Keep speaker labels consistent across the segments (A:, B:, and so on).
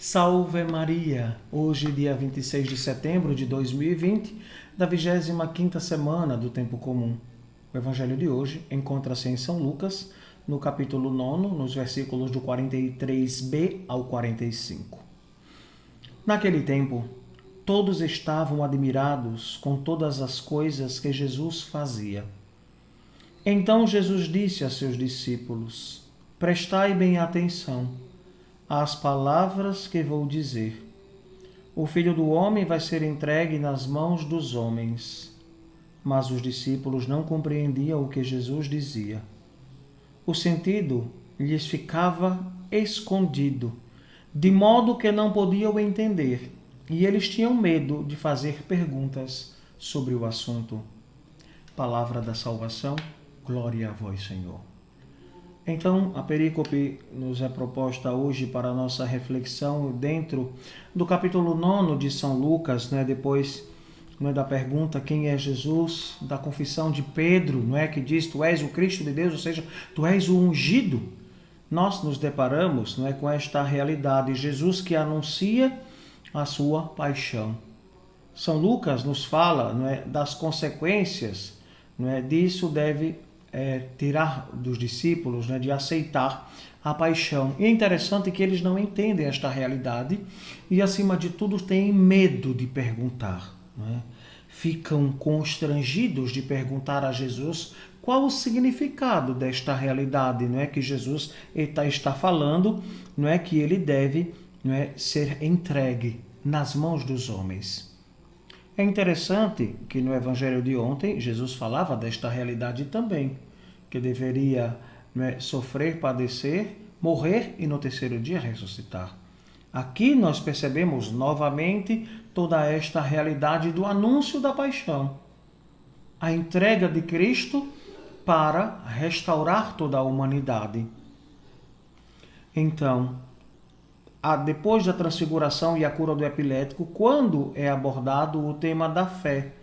A: Salve Maria! Hoje, dia 26 de setembro de 2020, da 25ª semana do Tempo Comum. O Evangelho de hoje encontra-se em São Lucas, no capítulo 9, nos versículos do 43b ao 45. Naquele tempo, todos estavam admirados com todas as coisas que Jesus fazia. Então Jesus disse a seus discípulos: Prestai bem atenção às palavras que vou dizer. O Filho do Homem vai ser entregue nas mãos dos homens. Mas os discípulos não compreendiam o que Jesus dizia. O sentido lhes ficava escondido, de modo que não podiam entender, e eles tinham medo de fazer perguntas sobre o assunto. Palavra da salvação, glória a vós, Senhor. Então, a perícope nos é proposta hoje para a nossa reflexão dentro do capítulo 9 de São Lucas, depois da pergunta quem é Jesus, da confissão de Pedro, que diz, tu és o Cristo de Deus, ou seja, tu és o ungido. Nós nos deparamos com esta realidade, Jesus que anuncia a sua paixão. São Lucas nos fala das consequências disso deve tirar dos discípulos, de aceitar a paixão. E é interessante que eles não entendem esta realidade e, acima de tudo, têm medo de perguntar. Ficam constrangidos de perguntar a Jesus qual o significado desta realidade, que Jesus está falando, que ele deve ser entregue nas mãos dos homens. É interessante que no Evangelho de ontem, Jesus falava desta realidade também, que deveria sofrer, padecer, morrer e no terceiro dia ressuscitar. Aqui nós percebemos novamente toda esta realidade do anúncio da paixão. A entrega de Cristo para restaurar toda a humanidade. Então, depois da transfiguração e a cura do epilético, quando é abordado o tema da fé,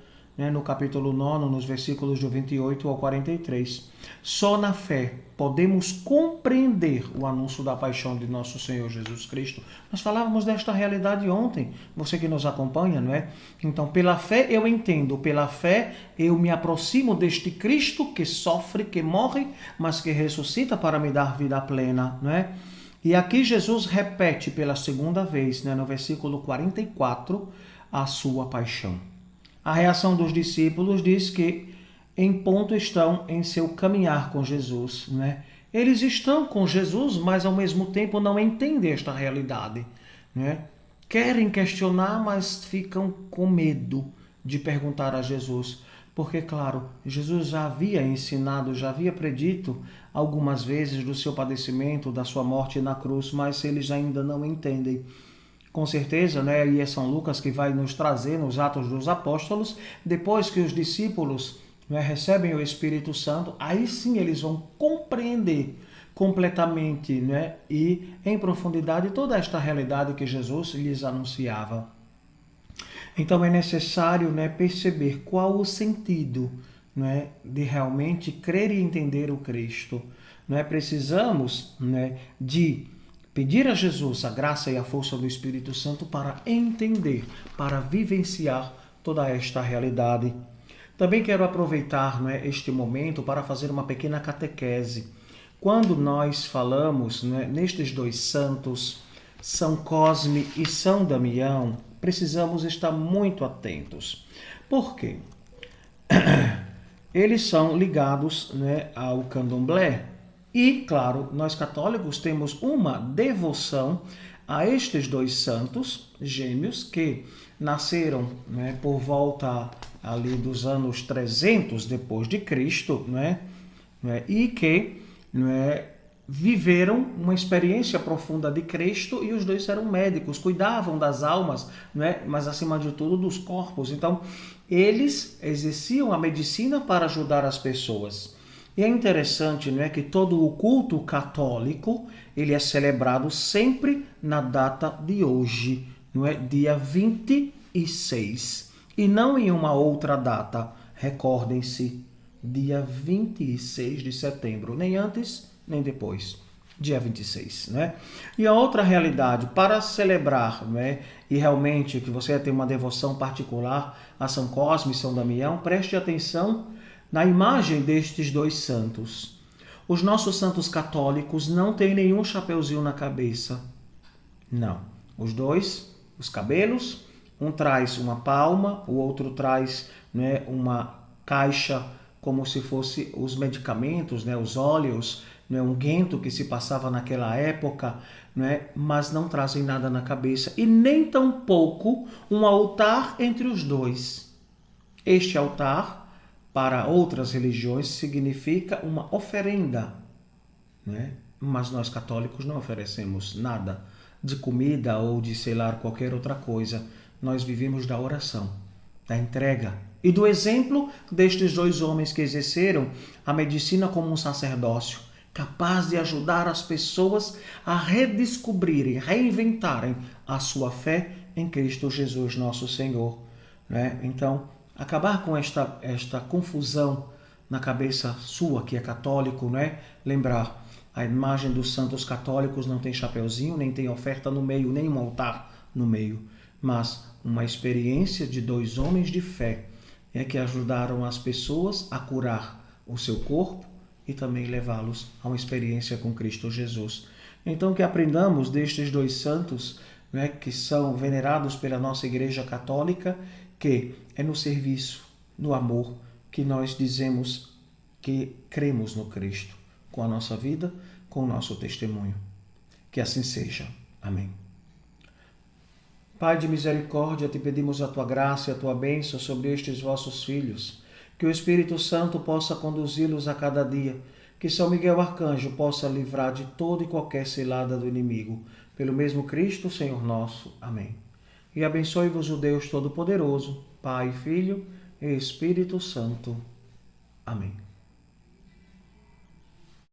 A: no capítulo 9, nos versículos de 28 ao 43. Só na fé podemos compreender o anúncio da paixão de nosso Senhor Jesus Cristo. Nós falávamos desta realidade ontem, você que nos acompanha, Então, pela fé eu entendo, pela fé eu me aproximo deste Cristo que sofre, que morre, mas que ressuscita para me dar vida plena, E aqui Jesus repete pela segunda vez, no versículo 44, a sua paixão. A reação dos discípulos diz que em ponto estão em seu caminhar com Jesus. Eles estão com Jesus, mas ao mesmo tempo não entendem esta realidade. Querem questionar, mas ficam com medo de perguntar a Jesus. Porque, claro, Jesus já havia ensinado, já havia predito algumas vezes do seu padecimento, da sua morte na cruz, mas eles ainda não entendem. Com certeza, e é São Lucas que vai nos trazer nos Atos dos Apóstolos, depois que os discípulos recebem o Espírito Santo, aí sim eles vão compreender completamente e em profundidade toda esta realidade que Jesus lhes anunciava. Então é necessário perceber qual o sentido de realmente crer e entender o Cristo. Precisamos de pedir a Jesus a graça e a força do Espírito Santo para entender, para vivenciar toda esta realidade. Também quero aproveitar este momento para fazer uma pequena catequese. Quando nós falamos nestes dois santos, São Cosme e São Damião, precisamos estar muito atentos. Por quê? Eles são ligados ao candomblé. E, claro, nós católicos temos uma devoção a estes dois santos gêmeos que nasceram por volta ali dos anos 300 depois de Cristo, e que viveram uma experiência profunda de Cristo, e os dois eram médicos, cuidavam das almas, mas acima de tudo dos corpos. Então, eles exerciam a medicina para ajudar as pessoas. E é interessante que todo o culto católico ele é celebrado sempre na data de hoje, dia 26, e não em uma outra data. Recordem-se, dia 26 de setembro, nem antes nem depois. dia 26, né? E a outra realidade, para celebrar, né, e realmente que você tem uma devoção particular a São Cosme e São Damião, preste atenção na imagem destes dois santos. Os nossos santos católicos não têm nenhum chapeuzinho na cabeça. Não. Os dois, os cabelos, um traz uma palma, o outro traz, né, uma caixa como se fosse os medicamentos, né, os óleos, né, um unguento que se passava naquela época, né, mas não trazem nada na cabeça e nem tampouco um altar entre os dois. Este altar, para outras religiões, significa uma oferenda, né? Mas nós católicos não oferecemos nada de comida ou de, sei lá, qualquer outra coisa. Nós vivemos da oração, da entrega e do exemplo destes dois homens que exerceram a medicina como um sacerdócio, capaz de ajudar as pessoas a redescobrirem, reinventarem a sua fé em Cristo Jesus, nosso Senhor, né? Então, acabar com esta confusão na cabeça sua, que é católico, né? Lembrar, a imagem dos santos católicos não tem chapeuzinho, nem tem oferta no meio, nem um altar no meio, mas uma experiência de dois homens de fé que ajudaram as pessoas a curar o seu corpo e também levá-los a uma experiência com Cristo Jesus. Então, que aprendamos destes dois santos, né, que são venerados pela nossa Igreja Católica, que é no serviço, no amor, que nós dizemos que cremos no Cristo, com a nossa vida, com o nosso testemunho. Que assim seja. Amém. Pai de misericórdia, te pedimos a tua graça e a tua bênção sobre estes vossos filhos, que o Espírito Santo possa conduzi-los a cada dia, que São Miguel Arcanjo possa livrar de toda e qualquer cilada do inimigo, pelo mesmo Cristo, Senhor nosso. Amém. E abençoe-vos o Deus Todo-Poderoso, Pai, Filho e Espírito Santo. Amém.